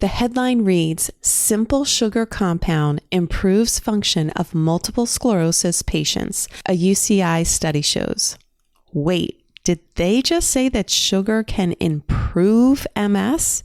The headline reads, Simple Sugar Compound Improves Function of Multiple Sclerosis Patients, a UCI study shows. Wait, did they just say that sugar can improve MS?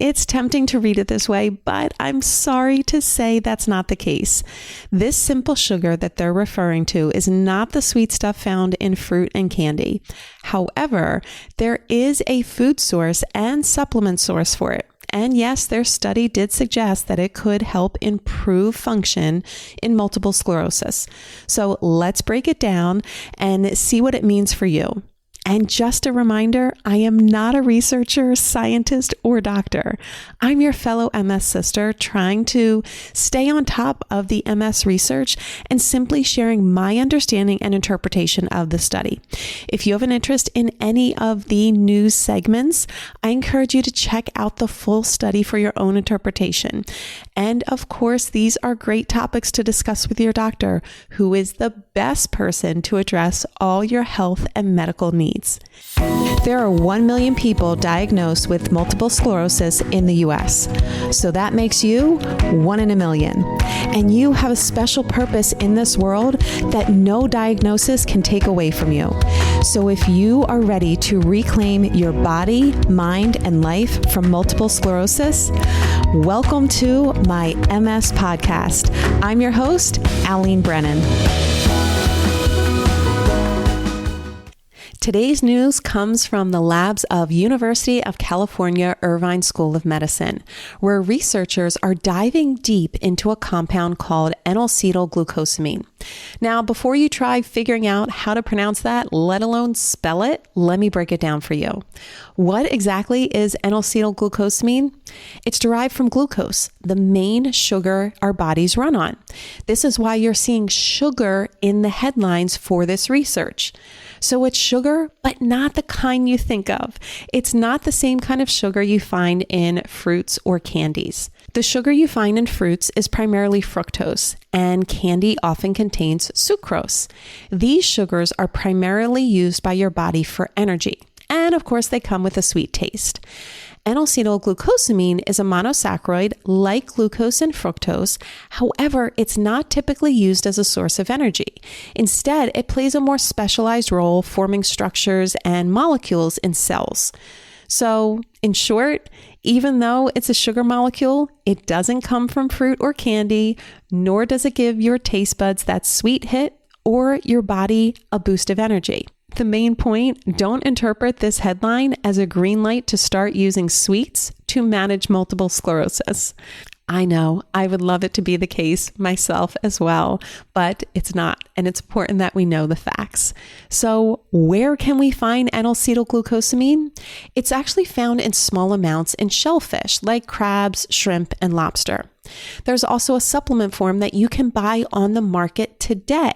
It's tempting to read it this way, but I'm sorry to say that's not the case. This simple sugar that they're referring to is not the sweet stuff found in fruit and candy. However, there is a food source and supplement source for it. And yes, their study did suggest that it could help improve function in multiple sclerosis. So let's break it down and see what it means for you. And just a reminder, I am not a researcher, scientist, or doctor. I'm your fellow MS sister trying to stay on top of the MS research and simply sharing my understanding and interpretation of the study. If you have an interest in any of the news segments, I encourage you to check out the full study for your own interpretation. And of course, these are great topics to discuss with your doctor, who is the best person to address all your health and medical needs. There are 1 million people diagnosed with multiple sclerosis in the U.S., so that makes you 1 in a million. And you have a special purpose in this world that no diagnosis can take away from you. So if you are ready to reclaim your body, mind, and life from multiple sclerosis, welcome to my MS podcast. I'm your host, Alene Brennan. Today's news comes from the labs of University of California, Irvine School of Medicine, where researchers are diving deep into a compound called N-acetylglucosamine. Now, before you try figuring out how to pronounce that, let alone spell it, let me break it down for you. What exactly is N-acetylglucosamine? It's derived from glucose, the main sugar our bodies run on. This is why you're seeing sugar in the headlines for this research. So it's sugar, but not the kind you think of. It's not the same kind of sugar you find in fruits or candies. The sugar you find in fruits is primarily fructose, and candy often contains sucrose. These sugars are primarily used by your body for energy. And of course, they come with a sweet taste. N-acetylglucosamine is a monosaccharide like glucose and fructose. However, it's not typically used as a source of energy. Instead, it plays a more specialized role forming structures and molecules in cells. So, in short, even though it's a sugar molecule, it doesn't come from fruit or candy, nor does it give your taste buds that sweet hit or your body a boost of energy. The main point, don't interpret this headline as a green light to start using sweets to manage multiple sclerosis. I know, I would love it to be the case myself as well, but it's not, and it's important that we know the facts. So where can we find N-acetylglucosamine? It's actually found in small amounts in shellfish like crabs, shrimp, and lobster. There's also a supplement form that you can buy on the market today.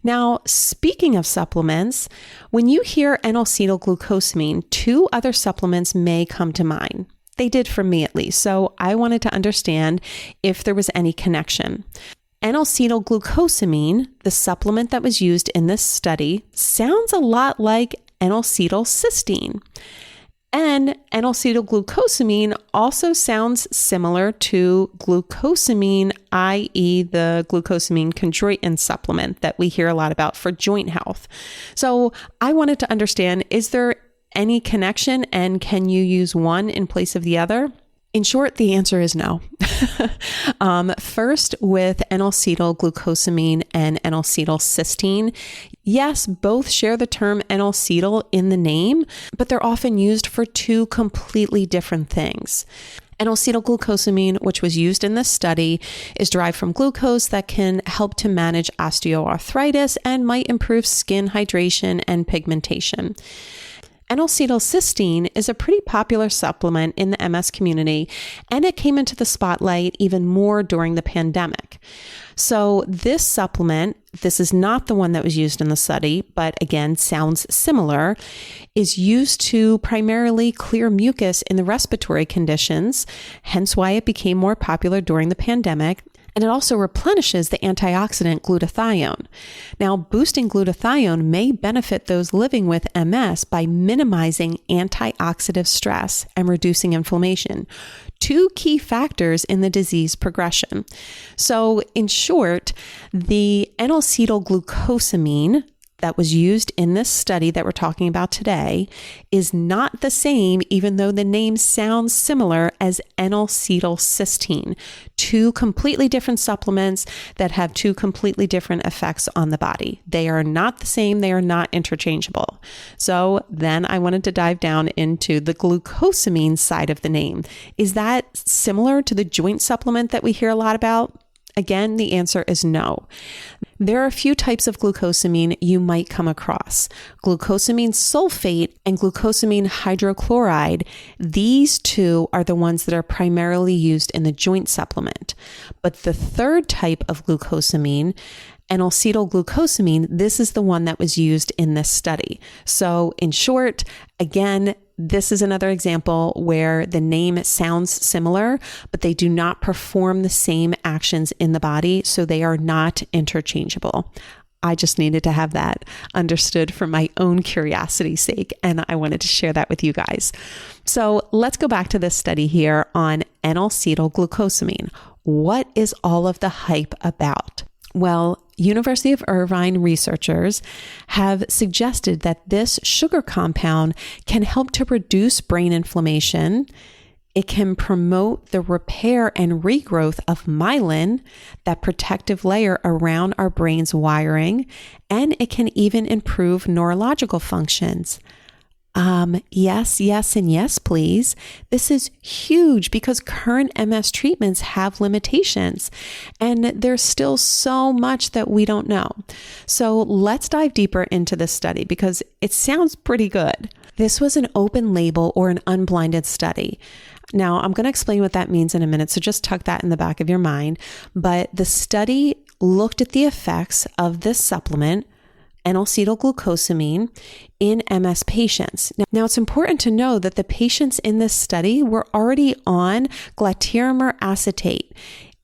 Now, speaking of supplements, when you hear N-acetylglucosamine, 2 other supplements may come to mind. They did for me at least, so I wanted to understand if there was any connection. N-acetylglucosamine, the supplement that was used in this study, sounds a lot like N-acetylcysteine. And N-acetylglucosamine also sounds similar to glucosamine, i.e. the glucosamine chondroitin supplement that we hear a lot about for joint health. So I wanted to understand, is there any connection and can you use one in place of the other? In short, the answer is no. First, with N-acetylglucosamine and N-acetylcysteine, yes, both share the term N-acetyl in the name, but they're often used for 2 completely different things. N-acetylglucosamine, which was used in this study, is derived from glucose that can help to manage osteoarthritis and might improve skin hydration and pigmentation. N-acetylcysteine is a pretty popular supplement in the MS community, and it came into the spotlight even more during the pandemic. So this supplement, this is not the one that was used in the study, but again, sounds similar, is used to primarily clear mucus in the respiratory conditions, hence why it became more popular during the pandemic. And it also replenishes the antioxidant glutathione. Now, boosting glutathione may benefit those living with MS by minimizing antioxidant stress and reducing inflammation, two key factors in the disease progression. So, in short, the N-acetylglucosamine that was used in this study that we're talking about today is not the same, even though the name sounds similar, as N-acetylcysteine, two completely different supplements that have two completely different effects on the body. They are not the same. They are not interchangeable. So then I wanted to dive down into the glucosamine side of the name. Is that similar to the joint supplement that we hear a lot about? Again, the answer is no. There are a few types of glucosamine you might come across. Glucosamine sulfate and glucosamine hydrochloride. These two are the ones that are primarily used in the joint supplement. But the third type of glucosamine, N-acetylglucosamine, this is the one that was used in this study. So in short, again, this is another example where the name sounds similar, but they do not perform the same actions in the body, so they are not interchangeable. I just needed to have that understood for my own curiosity's sake, and I wanted to share that with you guys. So let's go back to this study here on N-acetylglucosamine. What is all of the hype about? Well, University of Irvine researchers have suggested that this sugar compound can help to reduce brain inflammation. It can promote the repair and regrowth of myelin, that protective layer around our brain's wiring, and it can even improve neurological functions. Yes, and yes, please. This is huge because current MS treatments have limitations and there's still so much that we don't know. So let's dive deeper into this study because it sounds pretty good. This was an open label or an unblinded study. Now, I'm going to explain what that means in a minute, so just tuck that in the back of your mind. But the study looked at the effects of this supplement, N-acetylglucosamine, in MS patients. Now, it's important to know that the patients in this study were already on glatiramer acetate,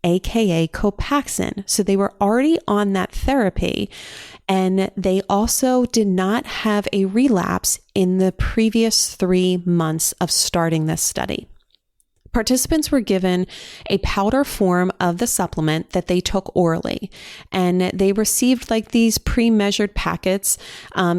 aka Copaxone. So they were already on that therapy, and they also did not have a relapse in the previous 3 months of starting this study. Participants were given a powder form of the supplement that they took orally, and they received like these pre-measured packets.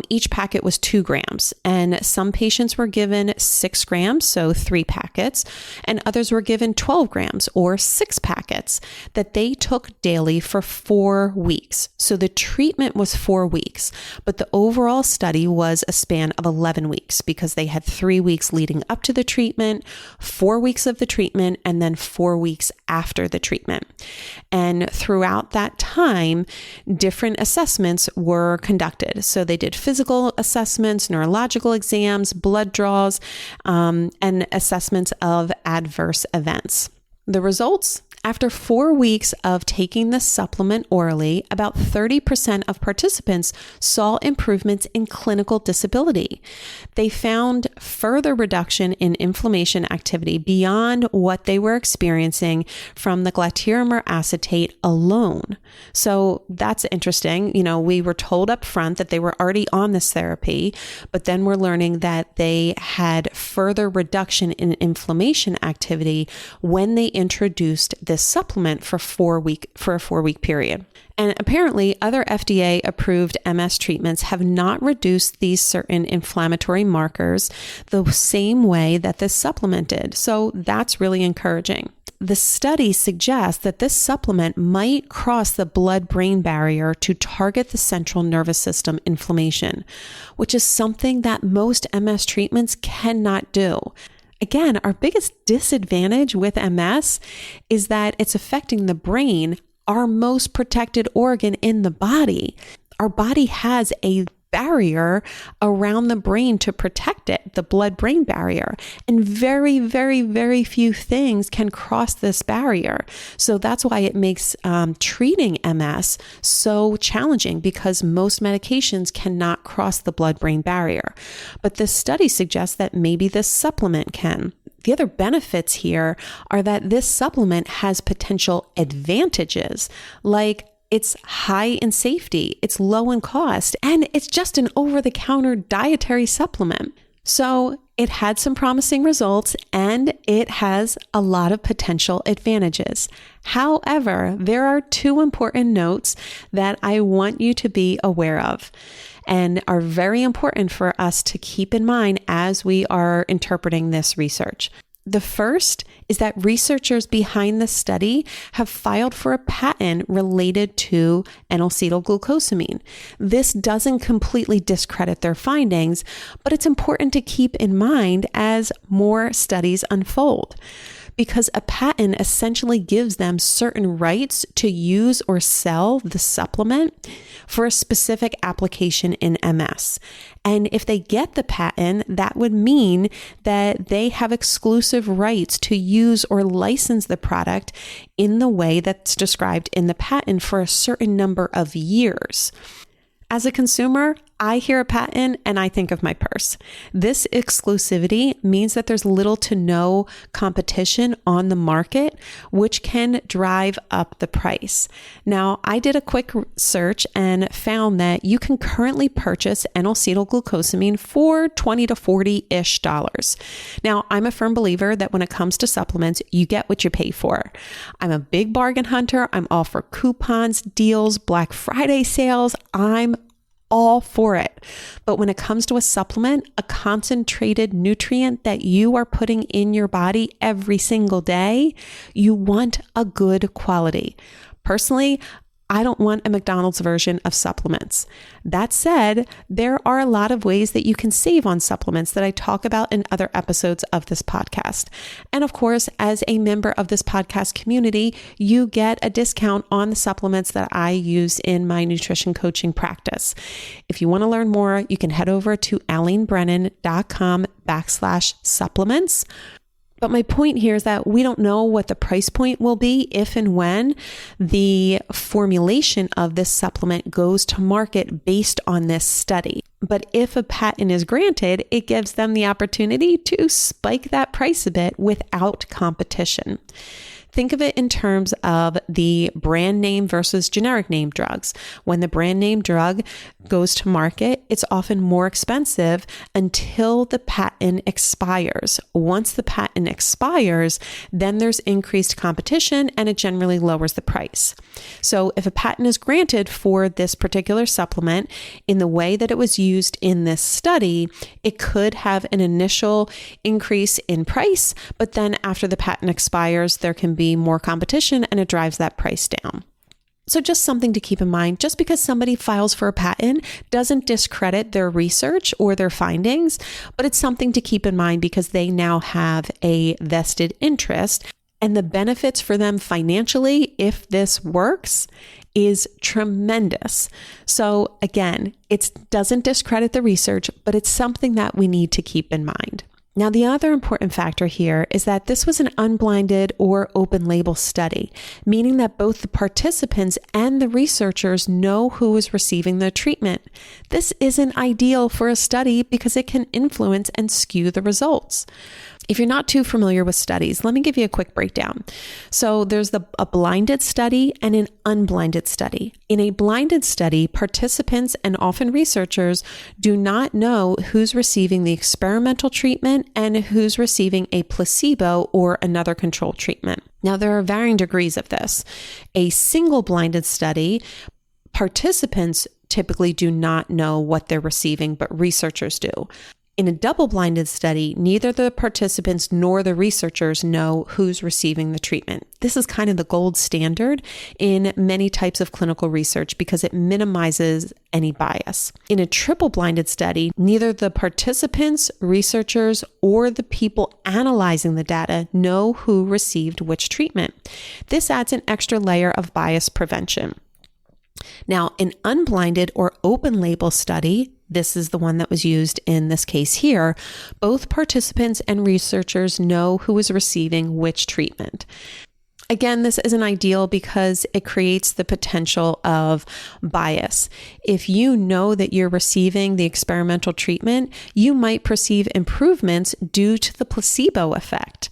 Each packet was 2 grams, and some patients were given 6 grams, so 3 packets, and others were given 12 grams or 6 packets that they took daily for 4 weeks. So the treatment was 4 weeks, but the overall study was a span of 11 weeks because they had 3 weeks leading up to the treatment, 4 weeks of the treatment, and then 4 weeks after the treatment. And throughout that time, different assessments were conducted. So they did physical assessments, neurological exams, blood draws, and assessments of adverse events. The results? After 4 weeks of taking the supplement orally, about 30% of participants saw improvements in clinical disability. They found further reduction in inflammation activity beyond what they were experiencing from the glatiramer acetate alone. So that's interesting. You know, we were told up front that they were already on this therapy, but then we're learning that they had further reduction in inflammation activity when they introduced this supplement for a 4-week period. And apparently other FDA approved MS treatments have not reduced these certain inflammatory markers the same way that this supplement did. So that's really encouraging. The study suggests that this supplement might cross the blood-brain barrier to target the central nervous system inflammation, which is something that most MS treatments cannot do. Again, our biggest disadvantage with MS is that it's affecting the brain, our most protected organ in the body. Our body has a barrier around the brain to protect it, the blood-brain barrier. And very, very, very few things can cross this barrier. So that's why it makes treating MS so challenging, because most medications cannot cross the blood-brain barrier. But this study suggests that maybe this supplement can. The other benefits here are that this supplement has potential advantages, like it's high in safety, it's low in cost, and it's just an over-the-counter dietary supplement. So it had some promising results and it has a lot of potential advantages. However, there are two important notes that I want you to be aware of and are very important for us to keep in mind as we are interpreting this research. The first is that researchers behind the study have filed for a patent related to N-acetylglucosamine. This doesn't completely discredit their findings, but it's important to keep in mind as more studies unfold, because a patent essentially gives them certain rights to use or sell the supplement for a specific application in MS. And if they get the patent, that would mean that they have exclusive rights to use or license the product in the way that's described in the patent for a certain number of years. As a consumer, I hear a patent and I think of my purse. This exclusivity means that there's little to no competition on the market, which can drive up the price. Now, I did a quick search and found that you can currently purchase N-acetylglucosamine for $20 to $40-ish. Now, I'm a firm believer that when it comes to supplements, you get what you pay for. I'm a big bargain hunter. I'm all for coupons, deals, Black Friday sales. I'm all for it. But when it comes to a supplement, a concentrated nutrient that you are putting in your body every single day, you want a good quality. Personally, I don't want a McDonald's version of supplements. That said, there are a lot of ways that you can save on supplements that I talk about in other episodes of this podcast. And of course, as a member of this podcast community, you get a discount on the supplements that I use in my nutrition coaching practice. If you want to learn more, you can head over to alenebrennan.com/supplements. But my point here is that we don't know what the price point will be if and when the formulation of this supplement goes to market based on this study. But if a patent is granted, it gives them the opportunity to spike that price a bit without competition. Think of it in terms of the brand name versus generic name drugs. When the brand name drug goes to market, it's often more expensive until the patent expires. Once the patent expires, then there's increased competition and it generally lowers the price. So if a patent is granted for this particular supplement in the way that it was used in this study, it could have an initial increase in price, but then after the patent expires, there can be more competition and it drives that price down. So just something to keep in mind. Just because somebody files for a patent doesn't discredit their research or their findings, but it's something to keep in mind because they now have a vested interest, and the benefits for them financially, if this works, is tremendous. So again, it doesn't discredit the research, but it's something that we need to keep in mind. Now, the other important factor here is that this was an unblinded or open label study, meaning that both the participants and the researchers know who is receiving the treatment. This isn't ideal for a study because it can influence and skew the results. If you're not too familiar with studies, let me give you a quick breakdown. So there's a blinded study and an unblinded study. In a blinded study, participants and often researchers do not know who's receiving the experimental treatment and who's receiving a placebo or another control treatment. Now, there are varying degrees of this. A single blinded study, participants typically do not know what they're receiving, but researchers do. In a double-blinded study, neither the participants nor the researchers know who's receiving the treatment. This is kind of the gold standard in many types of clinical research because it minimizes any bias. In a triple-blinded study, neither the participants, researchers, or the people analyzing the data know who received which treatment. This adds an extra layer of bias prevention. Now, an unblinded or open label study, this is the one that was used in this case here, both participants and researchers know who is receiving which treatment. Again, this isn't ideal because it creates the potential of bias. If you know that you're receiving the experimental treatment, you might perceive improvements due to the placebo effect.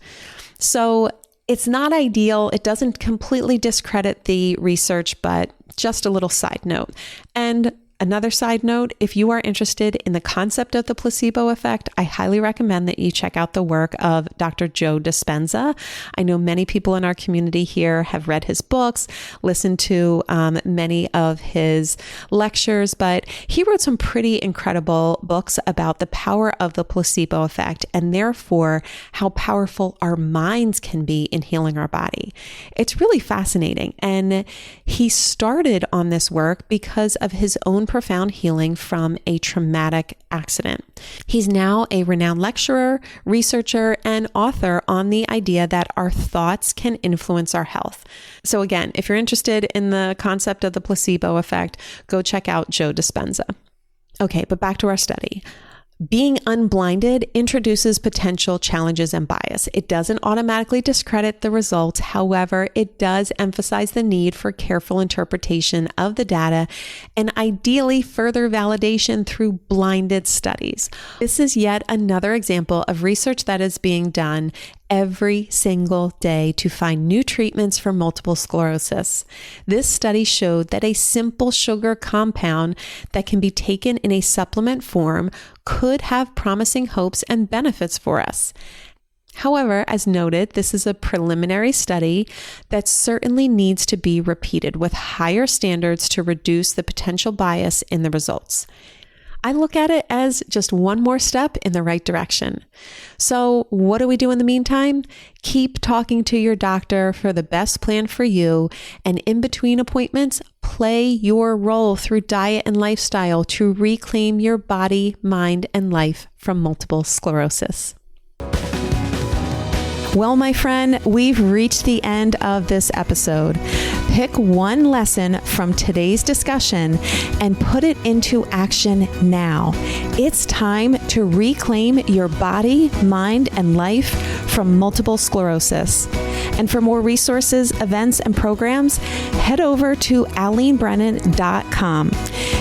So it's not ideal. It doesn't completely discredit the research, but just a little side note. And another side note, if you are interested in the concept of the placebo effect, I highly recommend that you check out the work of Dr. Joe Dispenza. I know many people in our community here have read his books, listened to many of his lectures, but he wrote some pretty incredible books about the power of the placebo effect and therefore how powerful our minds can be in healing our body. It's really fascinating. And he started on this work because of his own profound healing from a traumatic accident. He's now a renowned lecturer, researcher, and author on the idea that our thoughts can influence our health. So again, if you're interested in the concept of the placebo effect, go check out Joe Dispenza. Okay, but back to our study. Being unblinded introduces potential challenges and bias. It doesn't automatically discredit the results. However, it does emphasize the need for careful interpretation of the data and ideally further validation through blinded studies. This is yet another example of research that is being done every single day to find new treatments for multiple sclerosis. This study showed that a simple sugar compound that can be taken in a supplement form could have promising hopes and benefits for us. However, as noted, this is a preliminary study that certainly needs to be repeated with higher standards to reduce the potential bias in the results. I look at it as just one more step in the right direction. So what do we do in the meantime? Keep talking to your doctor for the best plan for you, and in between appointments, play your role through diet and lifestyle to reclaim your body, mind, and life from multiple sclerosis. Well, my friend, we've reached the end of this episode. Pick one lesson from today's discussion and put it into action now. It's time to reclaim your body, mind, and life from multiple sclerosis. And for more resources, events, and programs, head over to alenebrennan.com.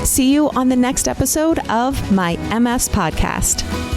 See you on the next episode of my MS podcast.